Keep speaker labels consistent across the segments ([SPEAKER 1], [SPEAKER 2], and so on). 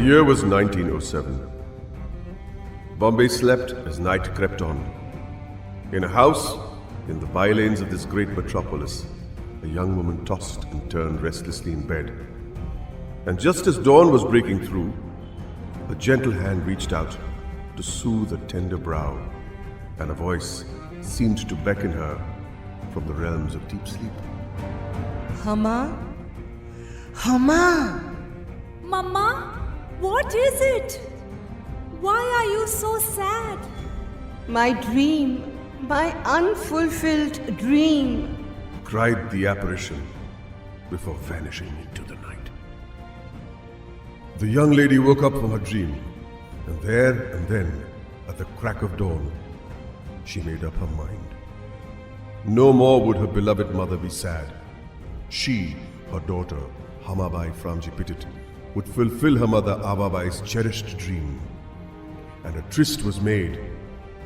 [SPEAKER 1] year was 1907. Bombay slept as night crept on. In a house in the bylanes of this great metropolis, a young woman tossed and turned restlessly in bed. And just as dawn was breaking through, a gentle hand reached out to soothe a tender brow, and a voice seemed to beckon her from the realms of deep sleep.
[SPEAKER 2] Hama? Hama!
[SPEAKER 3] Mama, what is it? Why are you so sad?
[SPEAKER 2] My dream, my unfulfilled dream.
[SPEAKER 1] Cried the apparition before vanishing into the night. The young lady woke up from her dream, and there and then, at the crack of dawn, she made up her mind. No more would her beloved mother be sad. She, her daughter, Hamabai Framji Petit, would fulfill her mother Avabai's cherished dream, and a tryst was made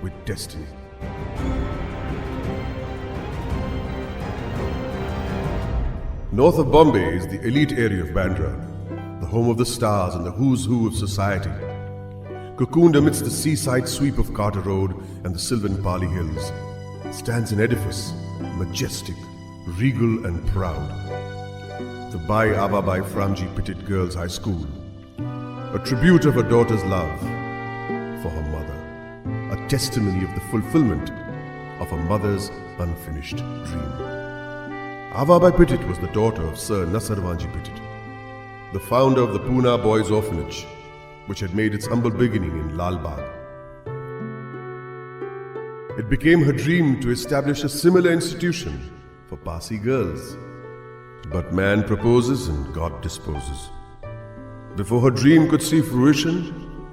[SPEAKER 1] with destiny. North of Bombay is the elite area of Bandra, the home of the stars and the who's who of society. Cocooned amidst the seaside sweep of Carter Road and the sylvan Pali Hills, stands an edifice, majestic, regal and proud. The Bai Avabai Framji Petit Girls' High School, a tribute of her daughter's love for her mother, a testimony of the fulfillment of her mother's unfinished dream. Avabai Petit was the daughter of Sir Nasarvanji Petit, the founder of the Pune Boys' Orphanage, which had made its humble beginning in Lal Bagh. It became her dream to establish a similar institution for Parsi girls. But man proposes and God disposes. Before her dream could see fruition,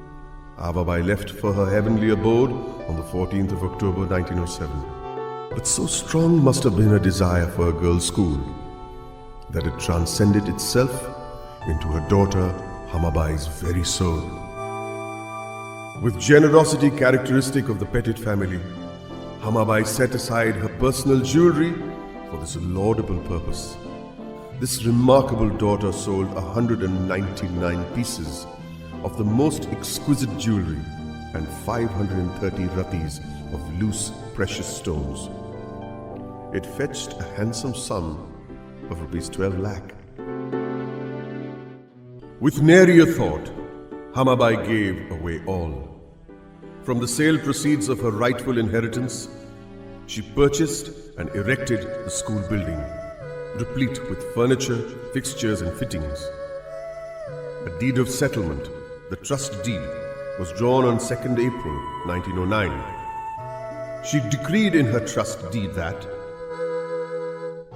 [SPEAKER 1] Avabai left for her heavenly abode on the 14th of October 1907. But so strong must have been her desire for a girls' school that it transcended itself into her daughter Hamabai's very soul. With generosity characteristic of the Petit family, Hamabai set aside her personal jewelry for this laudable purpose. This remarkable daughter sold 199 pieces of the most exquisite jewelry and 530 ratis of loose precious stones. It fetched a handsome sum of rupees 12 lakh. With nary a thought, Hamabai gave away all. From the sale proceeds of her rightful inheritance, she purchased and erected the school building, replete with furniture, fixtures and fittings. A deed of settlement, the trust deed, was drawn on 2nd April 1909. She decreed in her trust deed that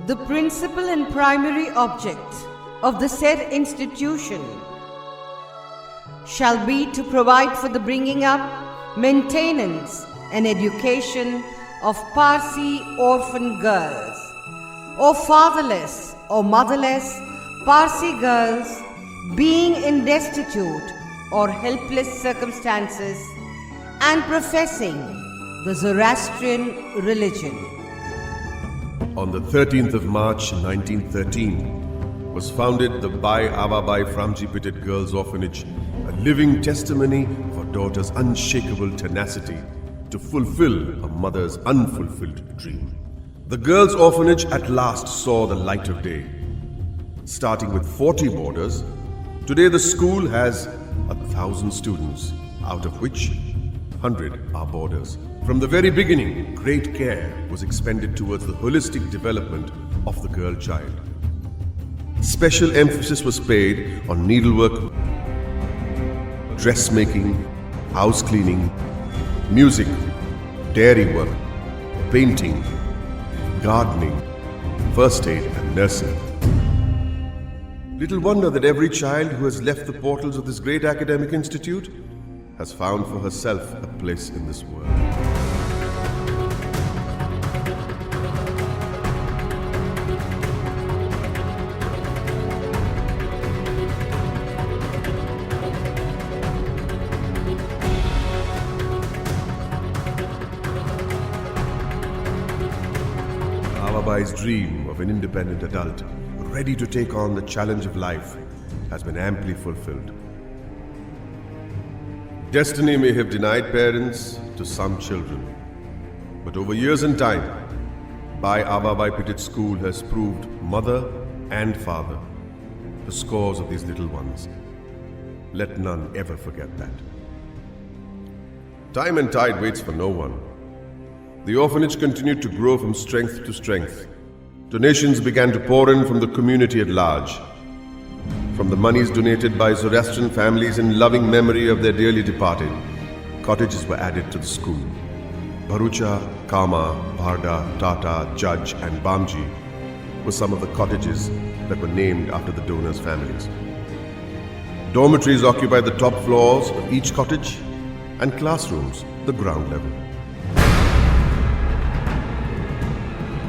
[SPEAKER 2] The principal and primary object of the said institution shall be to provide for the bringing up, maintenance and education of Parsi orphan girls, or fatherless or motherless Parsi girls being in destitute or helpless circumstances and professing the Zoroastrian religion.
[SPEAKER 1] On the 13th of March 1913 was founded the Bai Avabai Framji Petit Girls' Orphanage, a living testimony of her daughter's unshakable tenacity to fulfill her mother's unfulfilled dream. The girls' orphanage at last saw the light of day. Starting with 40 boarders, today the school has 1,000 students, out of which 100 are boarders. From the very beginning, great care was expended towards the holistic development of the girl child. Special emphasis was paid on needlework, dressmaking, house cleaning, music, dairy work, painting, gardening, first aid and nursing. Little wonder that every child who has left the portals of this great academic institute has found for herself a place in this world. Avabai's dream of an independent adult, ready to take on the challenge of life, has been amply fulfilled. Destiny may have denied parents to some children, but over years and time, Bhai Ababai Petit School has proved mother and father to scores of these little ones. Let none ever forget that. Time and tide waits for no one. The orphanage continued to grow from strength to strength. Donations began to pour in from the community at large. From the monies donated by Zoroastrian families in loving memory of their dearly departed, cottages were added to the school. Bharucha, Kama, Bharda, Tata, Judge and Bamji were some of the cottages that were named after the donors' families. Dormitories occupied the top floors of each cottage and classrooms the ground level.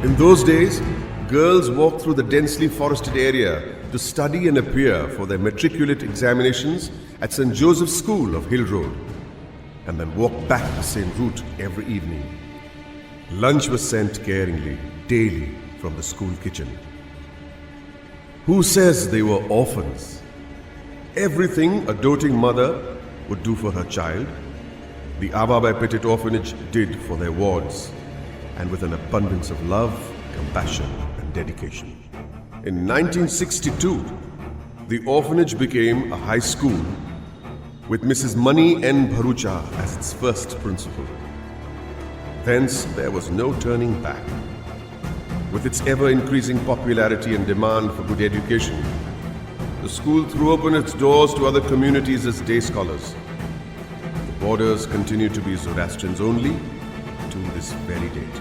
[SPEAKER 1] In those days, girls walked through the densely forested area to study and appear for their matriculate examinations at St. Joseph's School of Hill Road, and then walked back the same route every evening. Lunch was sent caringly, daily, from the school kitchen. Who says they were orphans? Everything a doting mother would do for her child, the Ababai Petit Orphanage did for their wards, and with an abundance of love, compassion, and dedication. In 1962, the orphanage became a high school with Mrs. Mani N. Bharucha as its first principal. Thence, there was no turning back. With its ever-increasing popularity and demand for good education, the school threw open its doors to other communities as day scholars. The borders continue to be Zoroastrians only to this very date.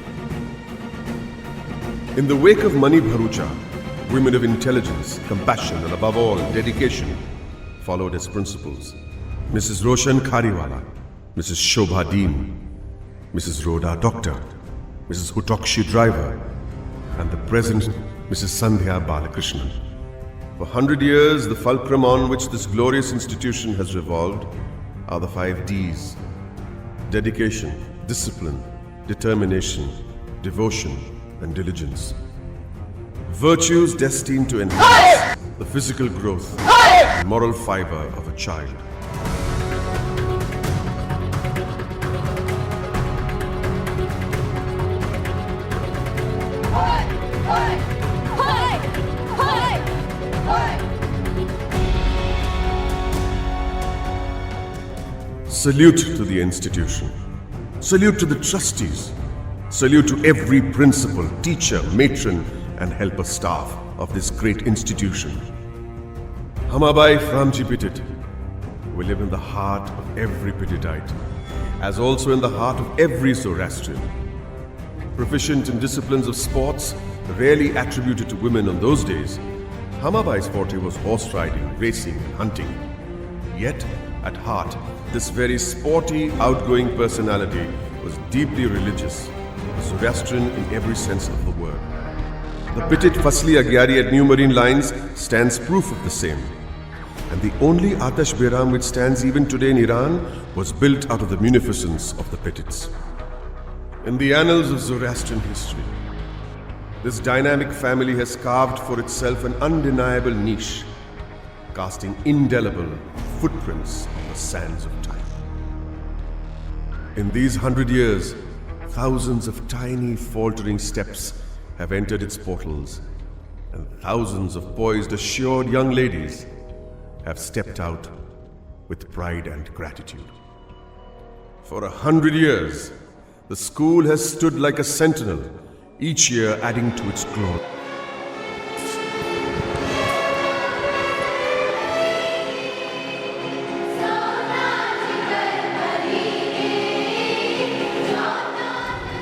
[SPEAKER 1] In the wake of Mani Bharucha, women of intelligence, compassion, and above all, dedication followed as principals. Mrs. Roshan Khariwala, Mrs. Shobha Dean, Mrs. Rhoda Doctor, Mrs. Hutokshi Driver, and the present Mrs. Sandhya Balakrishnan. For 100 years, the fulcrum on which this glorious institution has revolved are the 5 Ds: dedication, discipline, determination, devotion, and diligence. Virtues destined to enhance the physical growth and moral fiber of a child. Salute to the institution. Salute to the trustees. Salute to every principal, teacher, matron, and helper staff of this great institution. Hamabai Framji Petit will live in the heart of every Petitite, as also in the heart of every Zoroastrian. Proficient in disciplines of sports rarely attributed to women on those days, Hamabai's forte was horse riding, racing, and hunting. Yet, at heart, this very sporty, outgoing personality was deeply religious, a Zoroastrian in every sense of the word. The Petit Fasli Agyari at New Marine Lines stands proof of the same. And the only Atash Behram which stands even today in Iran was built out of the munificence of the Petits. In the annals of Zoroastrian history, this dynamic family has carved for itself an undeniable niche, casting indelible footprints on the sands of time. In these 100 years, thousands of tiny, faltering steps have entered its portals, and thousands of poised, assured young ladies have stepped out with pride and gratitude. For 100 years, the school has stood like a sentinel, each year adding to its glory.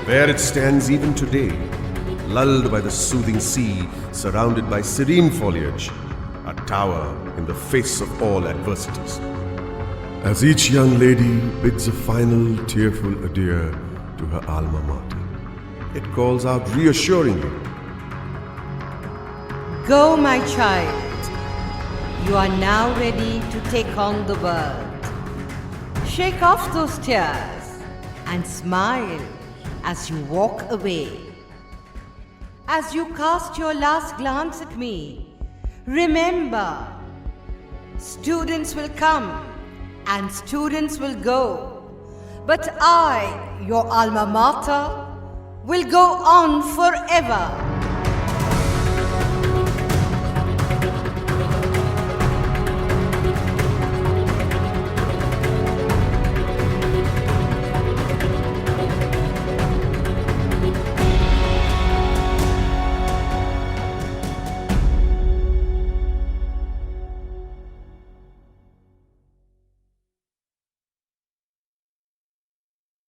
[SPEAKER 1] There it stands even today, lulled by the soothing sea, surrounded by serene foliage, a tower in the face of all adversities. As each young lady bids a final tearful adieu to her alma mater, it calls out reassuringly,
[SPEAKER 2] Go, my child. You are now ready to take on the world. Shake off those tears and smile as you walk away. As you cast your last glance at me, remember, students will come and students will go. But I, your alma mater, will go on forever.